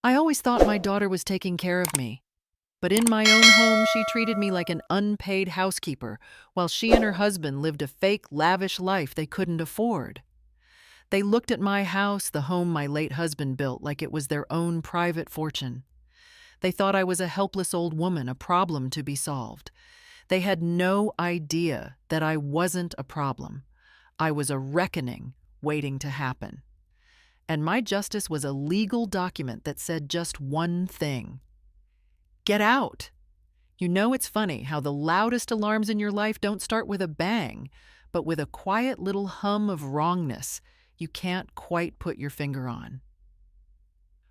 I always thought my daughter was taking care of me, but in my own home, she treated me like an unpaid housekeeper, while she and her husband lived a fake, lavish life they couldn't afford. They looked at my house, the home my late husband built, like it was their own private fortune. They thought I was a helpless old woman, a problem to be solved. They had no idea that I wasn't a problem. I was a reckoning waiting to happen. And my justice was a legal document that said just one thing: get out. You know, it's funny how the loudest alarms in your life don't start with a bang, but with a quiet little hum of wrongness you can't quite put your finger on.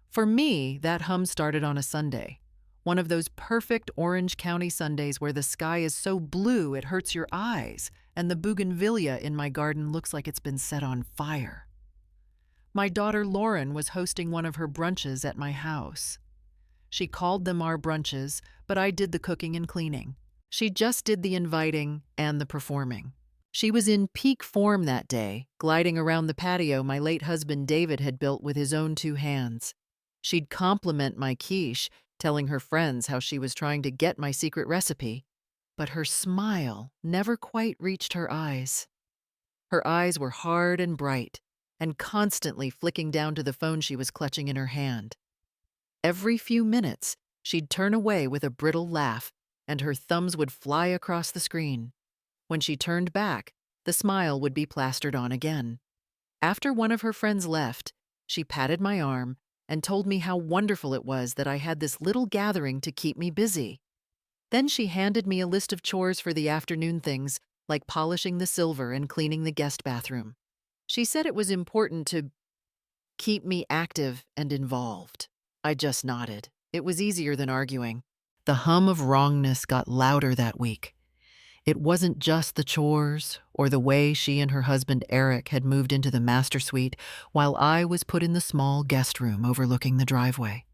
For me, that hum started on a Sunday, one of those perfect Orange County Sundays where the sky is so blue it hurts your eyes, and the bougainvillea in my garden looks like it's been set on fire. My daughter Lauren was hosting one of her brunches at my house. She called them our brunches, but I did the cooking and cleaning. She just did the inviting and the performing. She was in peak form that day, gliding around the patio my late husband David had built with his own two hands. She'd compliment my quiche, telling her friends how she was trying to get my secret recipe, but her smile never quite reached her eyes. Her eyes were hard and bright, and constantly flicking down to the phone she was clutching in her hand. Every few minutes, she'd turn away with a brittle laugh, and her thumbs would fly across the screen. When she turned back, the smile would be plastered on again. After one of her friends left, she patted my arm and told me how wonderful it was that I had this little gathering to keep me busy. Then she handed me a list of chores for the afternoon, things like polishing the silver and cleaning the guest bathroom. She said it was important to keep me active and involved. I just nodded. It was easier than arguing. The hum of wrongness got louder that week. It wasn't just the chores or the way she and her husband Eric had moved into the master suite while I was put in the small guest room overlooking the driveway.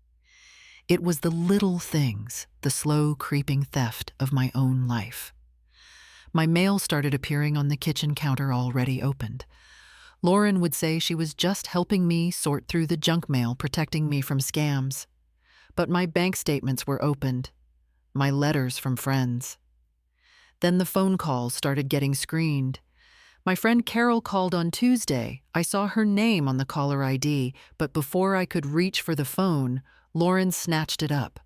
It was the little things, the slow creeping theft of my own life. My mail started appearing on the kitchen counter already opened. Lauren would say she was just helping me sort through the junk mail, protecting me from scams. But my bank statements were opened, my letters from friends. Then the phone calls started getting screened. My friend Carol called on Tuesday. I saw her name on the caller ID, but before I could reach for the phone, Lauren snatched it up.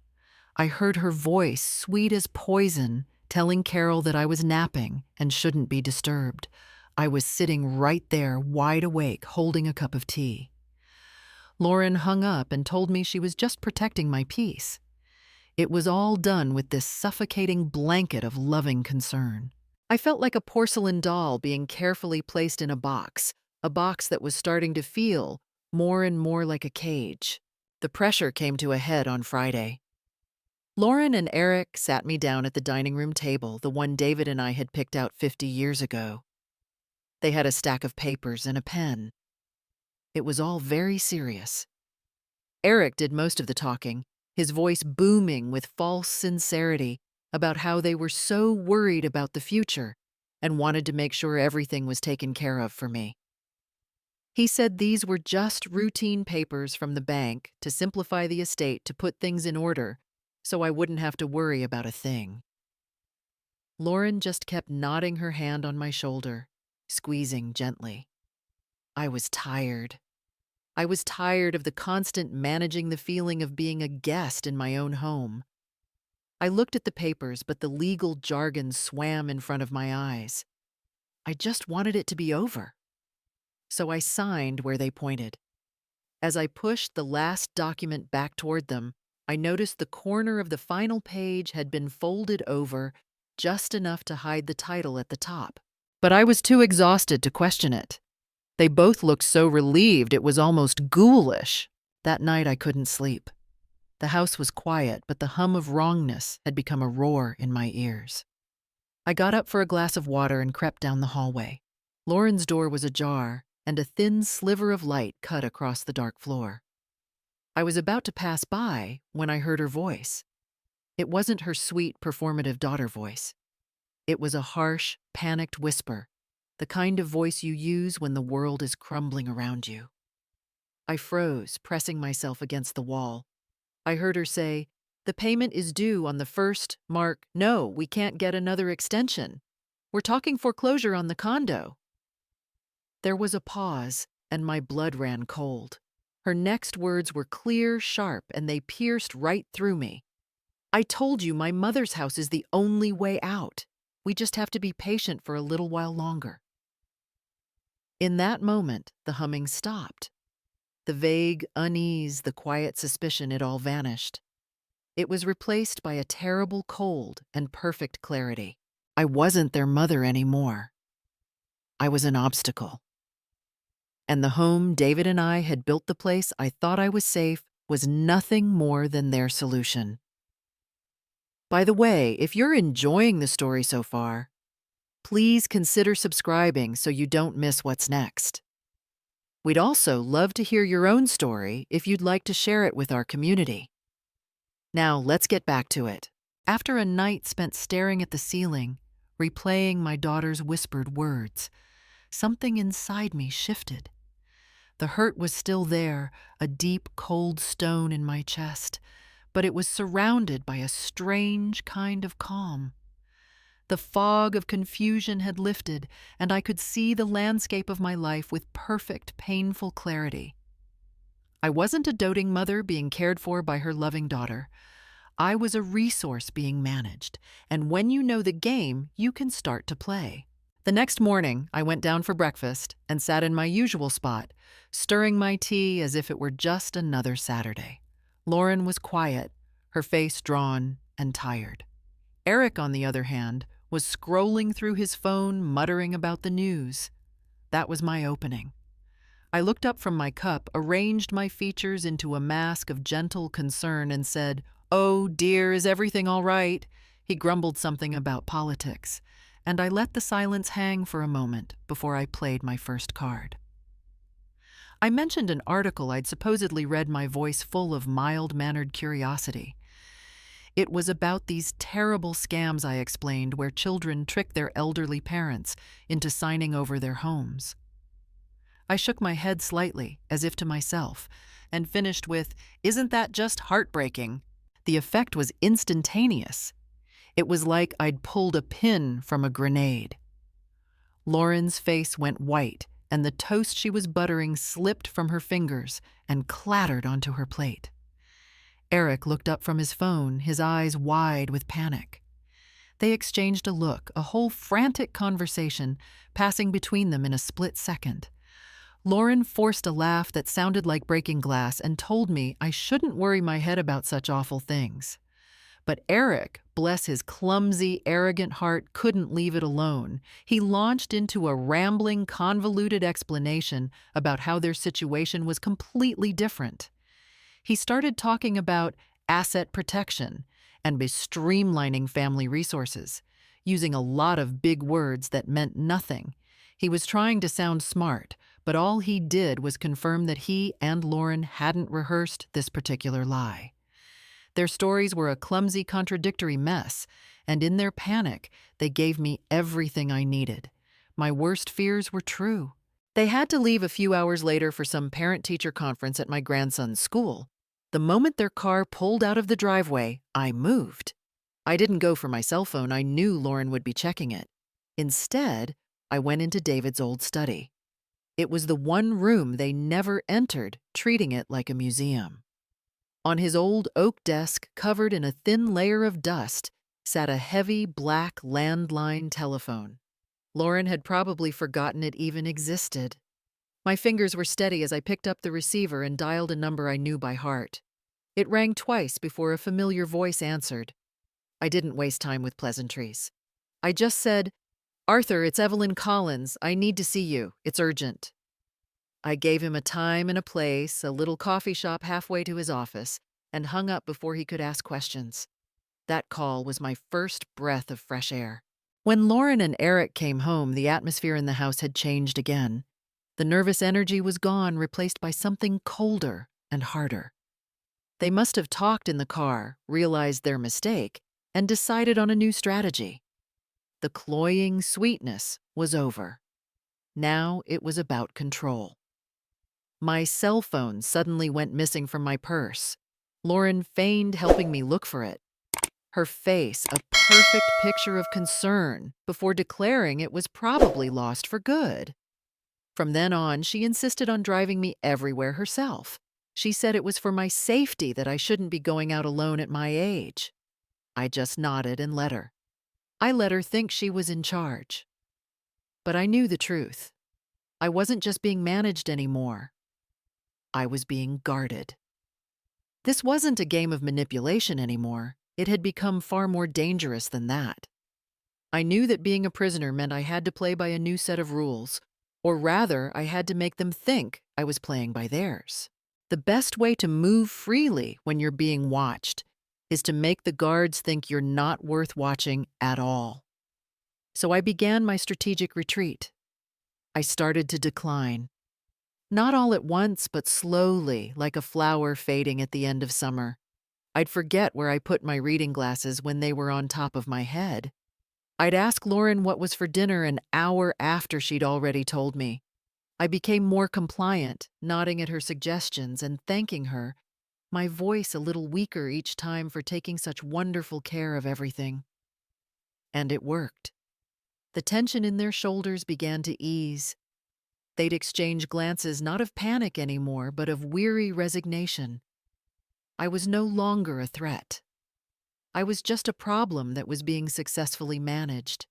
I heard her voice, sweet as poison, telling Carol that I was napping and shouldn't be disturbed. I was sitting right there, wide awake, holding a cup of tea. Lauren hung up and told me she was just protecting my peace. It was all done with this suffocating blanket of loving concern. I felt like a porcelain doll being carefully placed in a box that was starting to feel more and more like a cage. The pressure came to a head on Friday. Lauren and Eric sat me down at the dining room table, the one David and I had picked out 50 years ago. They had a stack of papers and a pen. It was all very serious. Eric did most of the talking, his voice booming with false sincerity about how they were so worried about the future and wanted to make sure everything was taken care of for me. He said these were just routine papers from the bank to simplify the estate, to put things in order, so I wouldn't have to worry about a thing. Lauren just kept nodding her hand on my shoulder, squeezing gently. I was tired. I was tired of the constant managing, the feeling of being a guest in my own home. I looked at the papers, but the legal jargon swam in front of my eyes. I just wanted it to be over. So I signed where they pointed. As I pushed the last document back toward them, I noticed the corner of the final page had been folded over just enough to hide the title at the top. But I was too exhausted to question it. They both looked so relieved it was almost ghoulish. That night I couldn't sleep. The house was quiet, but the hum of wrongness had become a roar in my ears. I got up for a glass of water and crept down the hallway. Lauren's door was ajar, and a thin sliver of light cut across the dark floor. I was about to pass by when I heard her voice. It wasn't her sweet, performative daughter voice. It was a harsh, panicked whisper, the kind of voice you use when the world is crumbling around you. I froze, pressing myself against the wall. I heard her say, "The payment is due on the first, Mark. No, we can't get another extension. We're talking foreclosure on the condo." There was a pause, and my blood ran cold. Her next words were clear, sharp, and they pierced right through me. "I told you my mother's house is the only way out. We just have to be patient for a little while longer." In that moment, the humming stopped. The vague unease, the quiet suspicion, it all vanished. It was replaced by a terrible cold and perfect clarity. I wasn't their mother anymore. I was an obstacle. And the home David and I had built, the place I thought I was safe, was nothing more than their solution. By the way, if you're enjoying the story so far, please consider subscribing so you don't miss what's next. We'd also love to hear your own story if you'd like to share it with our community. Now, let's get back to it. After a night spent staring at the ceiling, replaying my daughter's whispered words, something inside me shifted. The hurt was still there, a deep, cold stone in my chest, but it was surrounded by a strange kind of calm. The fog of confusion had lifted, and I could see the landscape of my life with perfect, painful clarity. I wasn't a doting mother being cared for by her loving daughter. I was a resource being managed, and when you know the game, you can start to play. The next morning, I went down for breakfast and sat in my usual spot, stirring my tea as if it were just another Saturday. Lauren was quiet, her face drawn and tired. Eric, on the other hand, was scrolling through his phone, muttering about the news. That was my opening. I looked up from my cup, arranged my features into a mask of gentle concern, and said, "Oh dear, is everything all right?" He grumbled something about politics, and I let the silence hang for a moment before I played my first card. I mentioned an article I'd supposedly read, my voice full of mild-mannered curiosity. It was about these terrible scams, I explained, where children trick their elderly parents into signing over their homes. I shook my head slightly, as if to myself, and finished with, "Isn't that just heartbreaking?" The effect was instantaneous. It was like I'd pulled a pin from a grenade. Lauren's face went white, and the toast she was buttering slipped from her fingers and clattered onto her plate. Eric looked up from his phone, his eyes wide with panic. They exchanged a look, a whole frantic conversation passing between them in a split second. Lauren forced a laugh that sounded like breaking glass and told me I shouldn't worry my head about such awful things. But Eric, bless his clumsy, arrogant heart, couldn't leave it alone. He launched into a rambling, convoluted explanation about how their situation was completely different. He started talking about asset protection and streamlining family resources, using a lot of big words that meant nothing. He was trying to sound smart, but all he did was confirm that he and Lauren hadn't rehearsed this particular lie. Their stories were a clumsy, contradictory mess, and in their panic, they gave me everything I needed. My worst fears were true. They had to leave a few hours later for some parent-teacher conference at my grandson's school. The moment their car pulled out of the driveway, I moved. I didn't go for my cell phone. I knew Lauren would be checking it. Instead, I went into David's old study. It was the one room they never entered, treating it like a museum. On his old oak desk, covered in a thin layer of dust, sat a heavy black landline telephone. Lauren had probably forgotten it even existed. My fingers were steady as I picked up the receiver and dialed a number I knew by heart. It rang twice before a familiar voice answered. I didn't waste time with pleasantries. I just said, "Arthur, it's Evelyn Collins. I need to see you. It's urgent." I gave him a time and a place, a little coffee shop halfway to his office, and hung up before he could ask questions. That call was my first breath of fresh air. When Lauren and Eric came home, the atmosphere in the house had changed again. The nervous energy was gone, replaced by something colder and harder. They must have talked in the car, realized their mistake, and decided on a new strategy. The cloying sweetness was over. Now it was about control. My cell phone suddenly went missing from my purse. Lauren feigned helping me look for it, her face a perfect picture of concern before declaring it was probably lost for good. From then on, she insisted on driving me everywhere herself. She said it was for my safety that I shouldn't be going out alone at my age. I just nodded and let her. I let her think she was in charge. But I knew the truth. I wasn't just being managed anymore. I was being guarded. This wasn't a game of manipulation anymore. It had become far more dangerous than that. I knew that being a prisoner meant I had to play by a new set of rules, or rather, I had to make them think I was playing by theirs. The best way to move freely when you're being watched is to make the guards think you're not worth watching at all. So I began my strategic retreat. I started to decline. Not all at once, but slowly, like a flower fading at the end of summer. I'd forget where I put my reading glasses when they were on top of my head. I'd ask Lauren what was for dinner an hour after she'd already told me. I became more compliant, nodding at her suggestions and thanking her, my voice a little weaker each time for taking such wonderful care of everything. And it worked. The tension in their shoulders began to ease. They'd exchange glances not of panic anymore, but of weary resignation. I was no longer a threat. I was just a problem that was being successfully managed.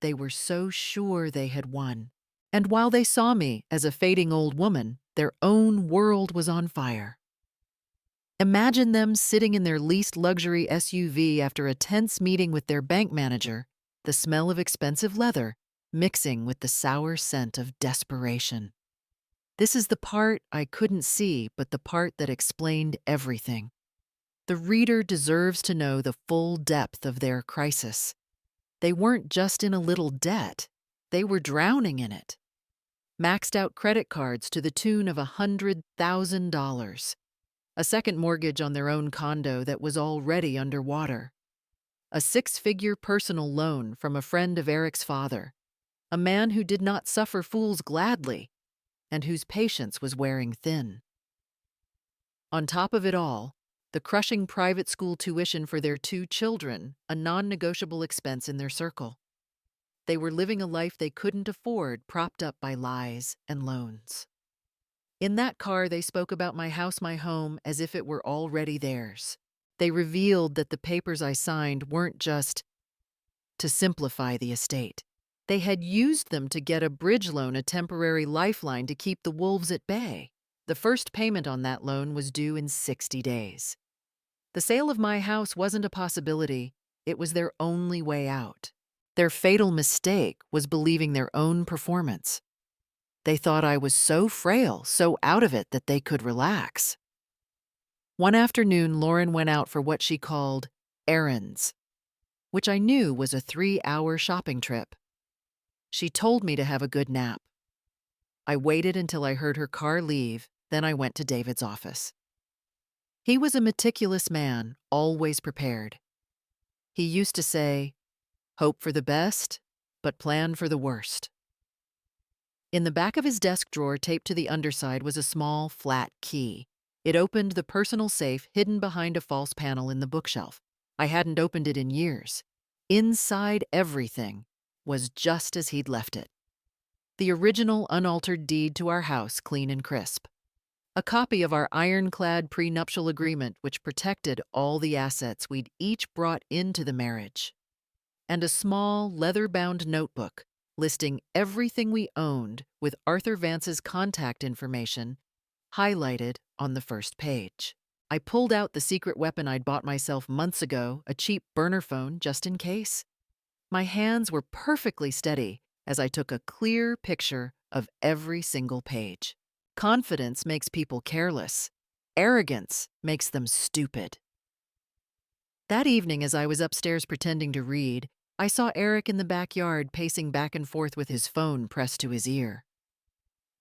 They were so sure they had won. And while they saw me as a fading old woman, their own world was on fire. Imagine them sitting in their leased luxury SUV after a tense meeting with their bank manager, the smell of expensive leather mixing with the sour scent of desperation. This is the part I couldn't see, but the part that explained everything. The reader deserves to know the full depth of their crisis. They weren't just in a little debt, they were drowning in it. Maxed out credit cards to the tune of $100,000. A second mortgage on their own condo that was already underwater. A six-figure personal loan from a friend of Eric's father. A man who did not suffer fools gladly and whose patience was wearing thin. On top of it all, the crushing private school tuition for their two children, a non-negotiable expense in their circle. They were living a life they couldn't afford, propped up by lies and loans. In that car, they spoke about my house, my home, as if it were already theirs. They revealed that the papers I signed weren't just to simplify the estate. They had used them to get a bridge loan, a temporary lifeline to keep the wolves at bay. The first payment on that loan was due in 60 days. The sale of my house wasn't a possibility. It was their only way out. Their fatal mistake was believing their own performance. They thought I was so frail, so out of it that they could relax. One afternoon, Lauren went out for what she called errands, which I knew was a 3-hour shopping trip. She told me to have a good nap. I waited until I heard her car leave, then I went to David's office. He was a meticulous man, always prepared. He used to say, "Hope for the best, but plan for the worst." In the back of his desk drawer, taped to the underside, was a small, flat key. It opened the personal safe hidden behind a false panel in the bookshelf. I hadn't opened it in years. Inside everything was just as he'd left it. The original unaltered deed to our house, clean and crisp. A copy of our ironclad prenuptial agreement which protected all the assets we'd each brought into the marriage. And a small, leather-bound notebook listing everything we owned with Arthur Vance's contact information highlighted on the first page. I pulled out the secret weapon I'd bought myself months ago, a cheap burner phone just in case. My hands were perfectly steady as I took a clear picture of every single page. Confidence makes people careless. Arrogance makes them stupid. That evening, as I was upstairs pretending to read, I saw Eric in the backyard pacing back and forth with his phone pressed to his ear.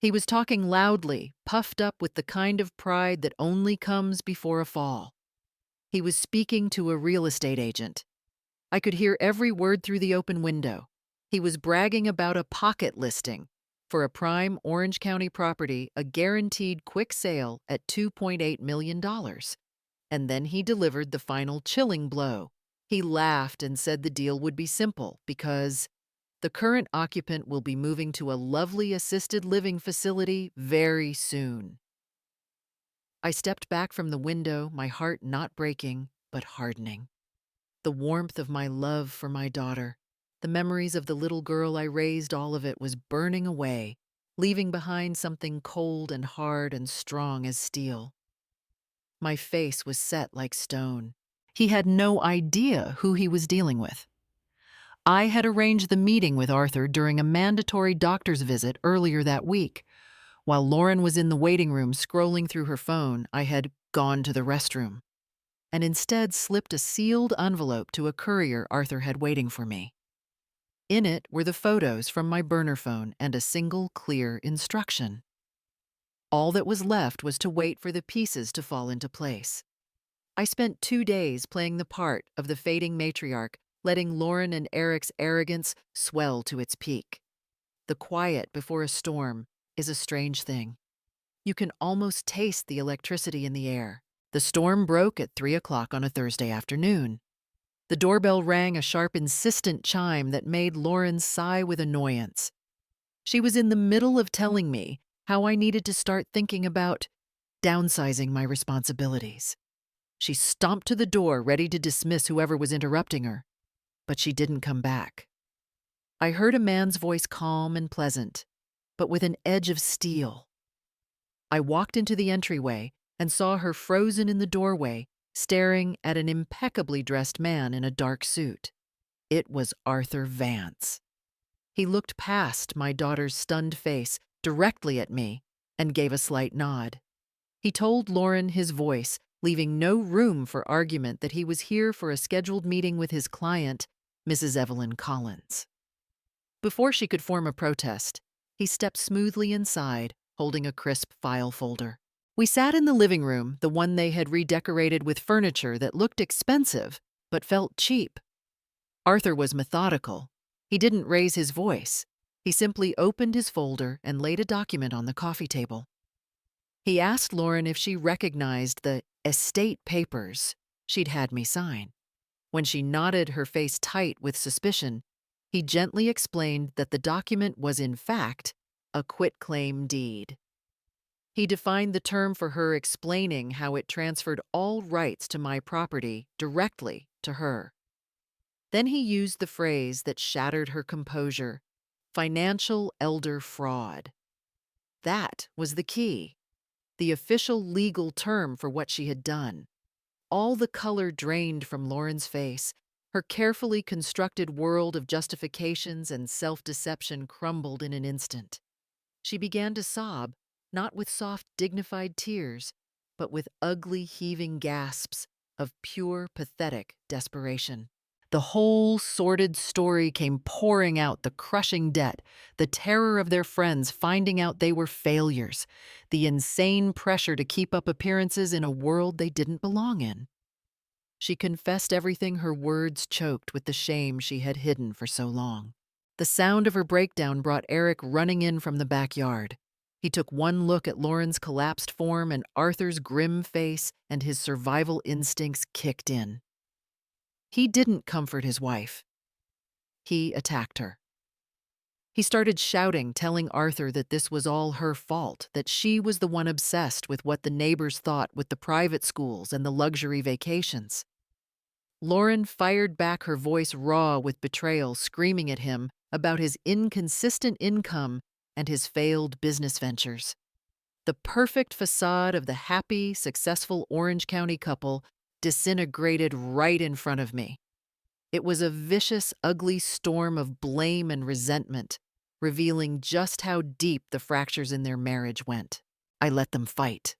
He was talking loudly, puffed up with the kind of pride that only comes before a fall. He was speaking to a real estate agent. I could hear every word through the open window. He was bragging about a pocket listing for a prime Orange County property, a guaranteed quick sale at $2.8 million. And then he delivered the final chilling blow. He laughed and said the deal would be simple because the current occupant will be moving to a lovely assisted living facility very soon. I stepped back from the window, my heart not breaking, but hardening. The warmth of my love for my daughter, the memories of the little girl I raised, all of it was burning away, leaving behind something cold and hard and strong as steel. My face was set like stone. He had no idea who he was dealing with. I had arranged the meeting with Arthur during a mandatory doctor's visit earlier that week. While Lauren was in the waiting room scrolling through her phone, I had gone to the restroom and instead slipped a sealed envelope to a courier Arthur had waiting for me. In it were the photos from my burner phone and a single clear instruction. All that was left was to wait for the pieces to fall into place. I spent 2 days playing the part of the fading matriarch, letting Lauren and Eric's arrogance swell to its peak. The quiet before a storm is a strange thing. You can almost taste the electricity in the air. The storm broke at 3 o'clock on a Thursday afternoon. The doorbell rang a sharp, insistent chime that made Lauren sigh with annoyance. She was in the middle of telling me how I needed to start thinking about downsizing my responsibilities. She stomped to the door, ready to dismiss whoever was interrupting her, but she didn't come back. I heard a man's voice, calm and pleasant, but with an edge of steel. I walked into the entryway and saw her frozen in the doorway, staring at an impeccably dressed man in a dark suit. It was Arthur Vance. He looked past my daughter's stunned face directly at me and gave a slight nod. He told Lauren, his voice leaving no room for argument, that he was here for a scheduled meeting with his client, Mrs. Evelyn Collins. Before she could form a protest, he stepped smoothly inside, holding a crisp file folder. We sat in the living room, the one they had redecorated with furniture that looked expensive but felt cheap. Arthur was methodical. He didn't raise his voice. He simply opened his folder and laid a document on the coffee table. He asked Lauren if she recognized the estate papers she'd had me sign. When she nodded, her face tight with suspicion, he gently explained that the document was in fact a quitclaim deed. He defined the term for her, explaining how it transferred all rights to my property directly to her. Then he used the phrase that shattered her composure: financial elder fraud. That was the key, the official legal term for what she had done. All the color drained from Lauren's face. Her carefully constructed world of justifications and self-deception crumbled in an instant. She began to sob, not with soft, dignified tears, but with ugly, heaving gasps of pure, pathetic desperation. The whole sordid story came pouring out: the crushing debt, the terror of their friends finding out they were failures, the insane pressure to keep up appearances in a world they didn't belong in. She confessed everything, her words choked with the shame she had hidden for so long. The sound of her breakdown brought Eric running in from the backyard. He took one look at Lauren's collapsed form and Arthur's grim face, and his survival instincts kicked in. He didn't comfort his wife. He attacked her. He started shouting, telling Arthur that this was all her fault, that she was the one obsessed with what the neighbors thought, with the private schools and the luxury vacations. Lauren fired back, her voice raw with betrayal, screaming at him about his inconsistent income and his failed business ventures. The perfect facade of the happy, successful Orange County couple disintegrated right in front of me. It was a vicious, ugly storm of blame and resentment, revealing just how deep the fractures in their marriage went. I let them fight.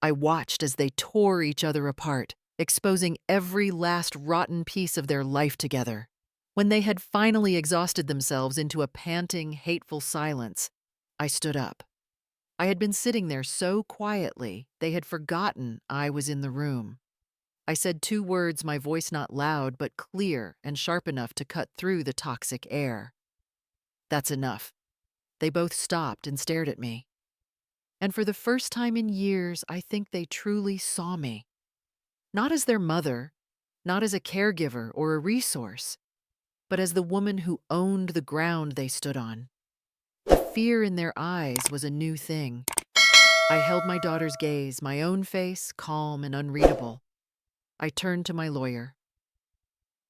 I watched as they tore each other apart, exposing every last rotten piece of their life together. When they had finally exhausted themselves into a panting, hateful silence, I stood up. I had been sitting there so quietly, they had forgotten I was in the room. I said 2 words, my voice not loud but clear and sharp enough to cut through the toxic air. That's enough. They both stopped and stared at me. And for the first time in years, I think they truly saw me. Not as their mother, not as a caregiver or a resource, but as the woman who owned the ground they stood on. The fear in their eyes was a new thing. I held my daughter's gaze, my own face calm and unreadable. I turned to my lawyer.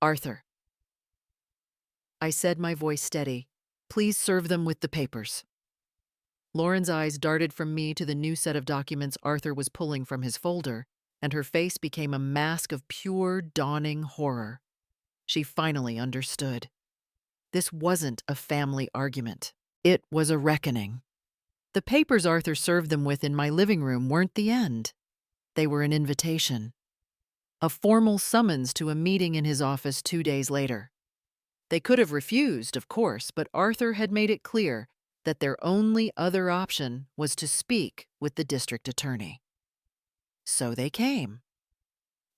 "Arthur," I said, my voice steady, "please serve them with the papers." Lauren's eyes darted from me to the new set of documents Arthur was pulling from his folder, and her face became a mask of pure, dawning horror. She finally understood. This wasn't a family argument. It was a reckoning. The papers Arthur served them with in my living room weren't the end. They were an invitation. A formal summons to a meeting in his office 2 days later. They could have refused, of course, but Arthur had made it clear that their only other option was to speak with the district attorney. So they came.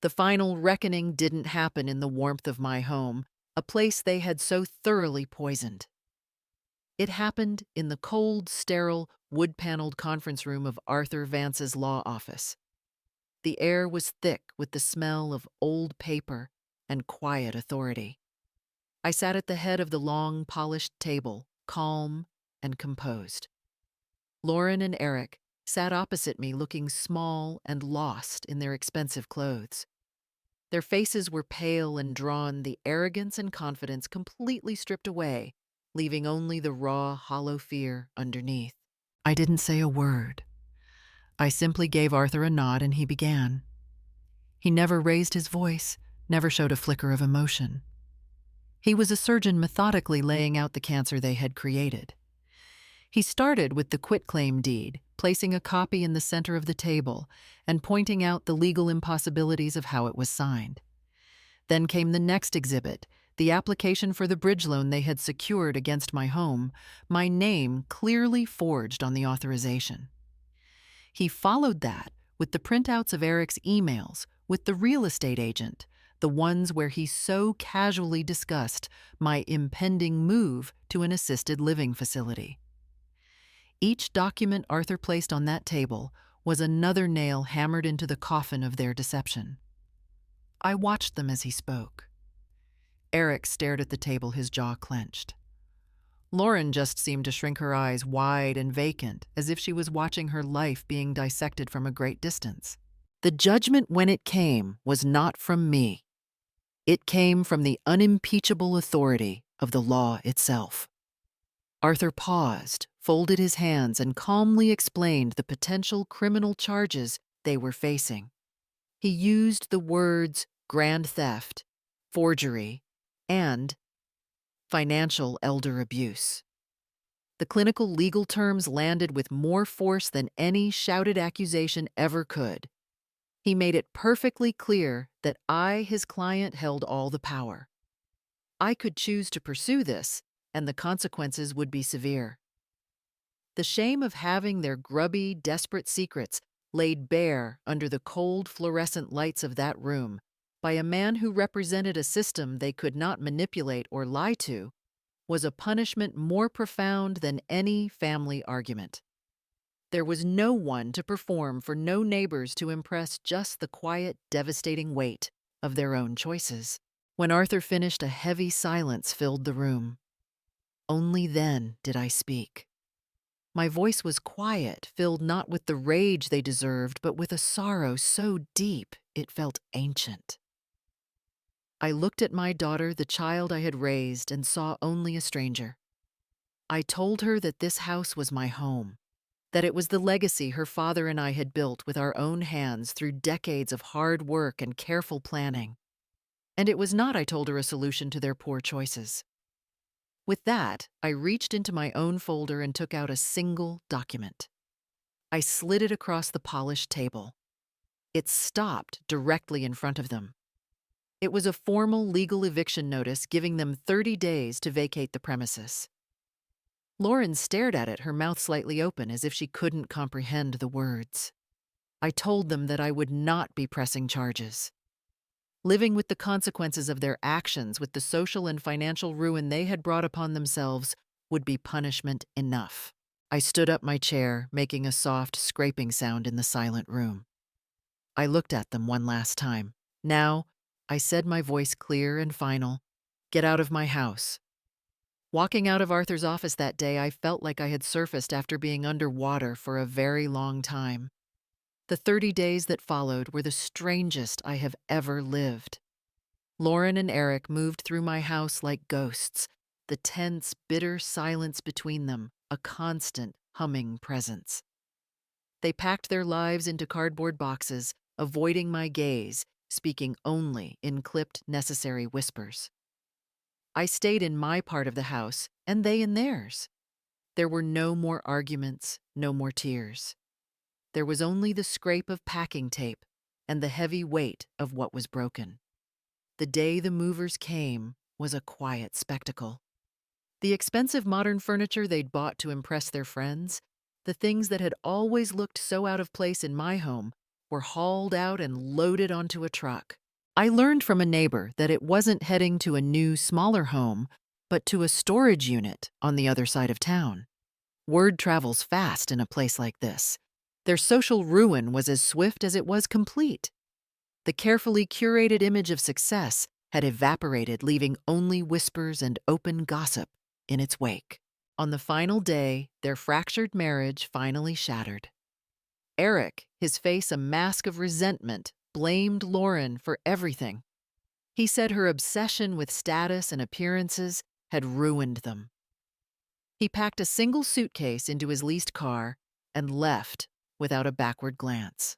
The final reckoning didn't happen in the warmth of my home, a place they had so thoroughly poisoned. It happened in the cold, sterile, wood-paneled conference room of Arthur Vance's law office. The air was thick with the smell of old paper and quiet authority. I sat at the head of the long, polished table, calm and composed. Lauren and Eric sat opposite me, looking small and lost in their expensive clothes. Their faces were pale and drawn, the arrogance and confidence completely stripped away, leaving only the raw, hollow fear underneath. I didn't say a word. I simply gave Arthur a nod and he began. He never raised his voice, never showed a flicker of emotion. He was a surgeon methodically laying out the cancer they had created. He started with the quitclaim deed, placing a copy in the center of the table and pointing out the legal impossibilities of how it was signed. Then came the next exhibit, the application for the bridge loan they had secured against my home, my name clearly forged on the authorization. He followed that with the printouts of Eric's emails with the real estate agent, the ones where he so casually discussed my impending move to an assisted living facility. Each document Arthur placed on that table was another nail hammered into the coffin of their deception. I watched them as he spoke. Eric stared at the table, his jaw clenched. Lauren just seemed to shrink her eyes wide and vacant, as if she was watching her life being dissected from a great distance. The judgment, when it came, was not from me. It came from the unimpeachable authority of the law itself. Arthur paused, folded his hands, and calmly explained the potential criminal charges they were facing. He used the words grand theft, forgery, and financial elder abuse. The clinical legal terms landed with more force than any shouted accusation ever could. He made it perfectly clear that I, his client, held all the power. I could choose to pursue this, and the consequences would be severe. The shame of having their grubby, desperate secrets laid bare under the cold fluorescent lights of that room by a man who represented a system they could not manipulate or lie to was a punishment more profound than any family argument. There was no one to perform for, no neighbors to impress, just the quiet, devastating weight of their own choices. When Arthur finished, a heavy silence filled the room. Only then did I speak. My voice was quiet, filled not with the rage they deserved, but with a sorrow so deep it felt ancient. I looked at my daughter, the child I had raised, and saw only a stranger. I told her that this house was my home, that it was the legacy her father and I had built with our own hands through decades of hard work and careful planning. And it was not, I told her, a solution to their poor choices. With that, I reached into my own folder and took out a single document. I slid it across the polished table. It stopped directly in front of them. It was a formal legal eviction notice giving them 30 days to vacate the premises. Lauren stared at it, her mouth slightly open, as if she couldn't comprehend the words. I told them that I would not be pressing charges. Living with the consequences of their actions, with the social and financial ruin they had brought upon themselves, would be punishment enough. I stood up my chair, making a soft, scraping sound in the silent room. I looked at them one last time. Now, I said, my voice clear and final, "Get out of my house." Walking out of Arthur's office that day, I felt like I had surfaced after being underwater for a very long time. The 30 days that followed were the strangest I have ever lived. Lauren and Eric moved through my house like ghosts, the tense, bitter silence between them, a constant, humming presence. They packed their lives into cardboard boxes, avoiding my gaze, speaking only in clipped, necessary whispers. I stayed in my part of the house, and they in theirs. There were no more arguments, no more tears. There was only the scrape of packing tape and the heavy weight of what was broken. The day the movers came was a quiet spectacle. The expensive modern furniture they'd bought to impress their friends, the things that had always looked so out of place in my home, were hauled out and loaded onto a truck. I learned from a neighbor that it wasn't heading to a new, smaller home, but to a storage unit on the other side of town. Word travels fast in a place like this. Their social ruin was as swift as it was complete. The carefully curated image of success had evaporated, leaving only whispers and open gossip in its wake. On the final day, their fractured marriage finally shattered. Eric, his face a mask of resentment, blamed Lauren for everything. He said her obsession with status and appearances had ruined them. He packed a single suitcase into his leased car and left without a backward glance.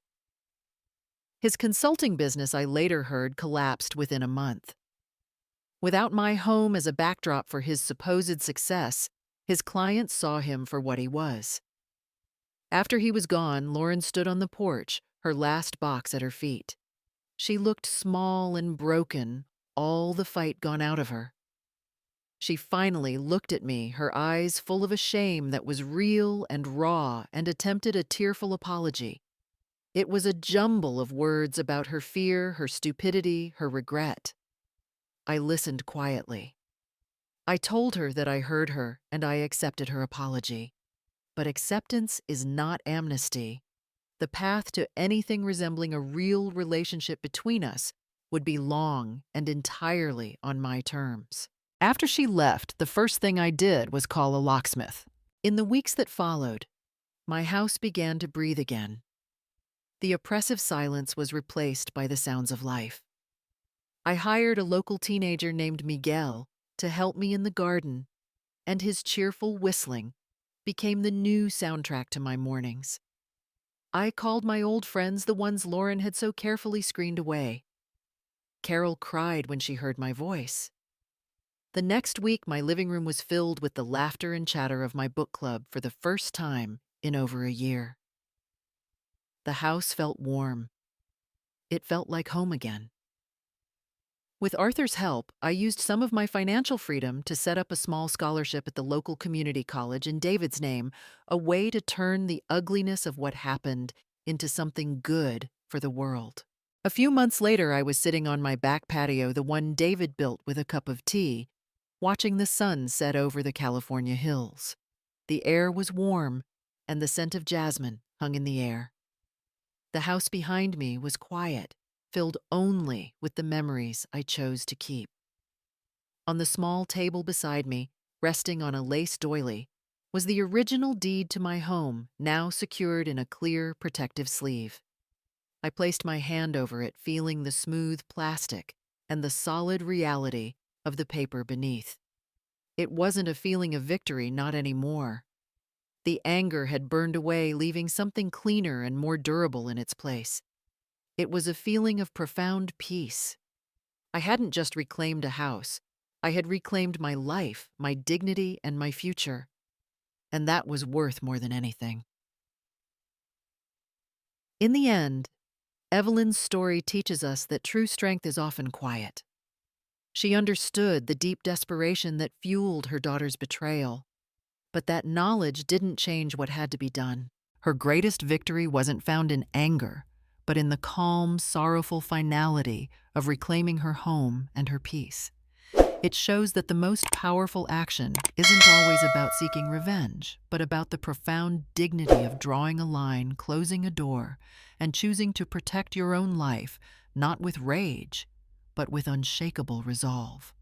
His consulting business, I later heard, collapsed within a month. Without my home as a backdrop for his supposed success, his clients saw him for what he was. After he was gone, Lauren stood on the porch, her last box at her feet. She looked small and broken, all the fight gone out of her. She finally looked at me, her eyes full of a shame that was real and raw, and attempted a tearful apology. It was a jumble of words about her fear, her stupidity, her regret. I listened quietly. I told her that I heard her and I accepted her apology. But acceptance is not amnesty. The path to anything resembling a real relationship between us would be long and entirely on my terms. After she left, the first thing I did was call a locksmith. In the weeks that followed, my house began to breathe again. The oppressive silence was replaced by the sounds of life. I hired a local teenager named Miguel to help me in the garden, and his cheerful whistling became the new soundtrack to my mornings. I called my old friends, the ones Lauren had so carefully screened away. Carol cried when she heard my voice. The next week, my living room was filled with the laughter and chatter of my book club for the first time in over a year. The house felt warm. It felt like home again. With Arthur's help, I used some of my financial freedom to set up a small scholarship at the local community college in David's name, a way to turn the ugliness of what happened into something good for the world. A few months later, I was sitting on my back patio, the one David built, with a cup of tea, watching the sun set over the California hills. The air was warm, and the scent of jasmine hung in the air. The house behind me was quiet, filled only with the memories I chose to keep. On the small table beside me, resting on a lace doily, was the original deed to my home, now secured in a clear, protective sleeve. I placed my hand over it, feeling the smooth plastic and the solid reality of the paper beneath. It wasn't a feeling of victory, not anymore. The anger had burned away, leaving something cleaner and more durable in its place. It was a feeling of profound peace. I hadn't just reclaimed a house. I had reclaimed my life, my dignity, and my future. And that was worth more than anything. In the end, Evelyn's story teaches us that true strength is often quiet. She understood the deep desperation that fueled her daughter's betrayal, but that knowledge didn't change what had to be done. Her greatest victory wasn't found in anger, but in the calm, sorrowful finality of reclaiming her home and her peace. It shows that the most powerful action isn't always about seeking revenge, but about the profound dignity of drawing a line, closing a door, and choosing to protect your own life, not with rage, but with unshakable resolve.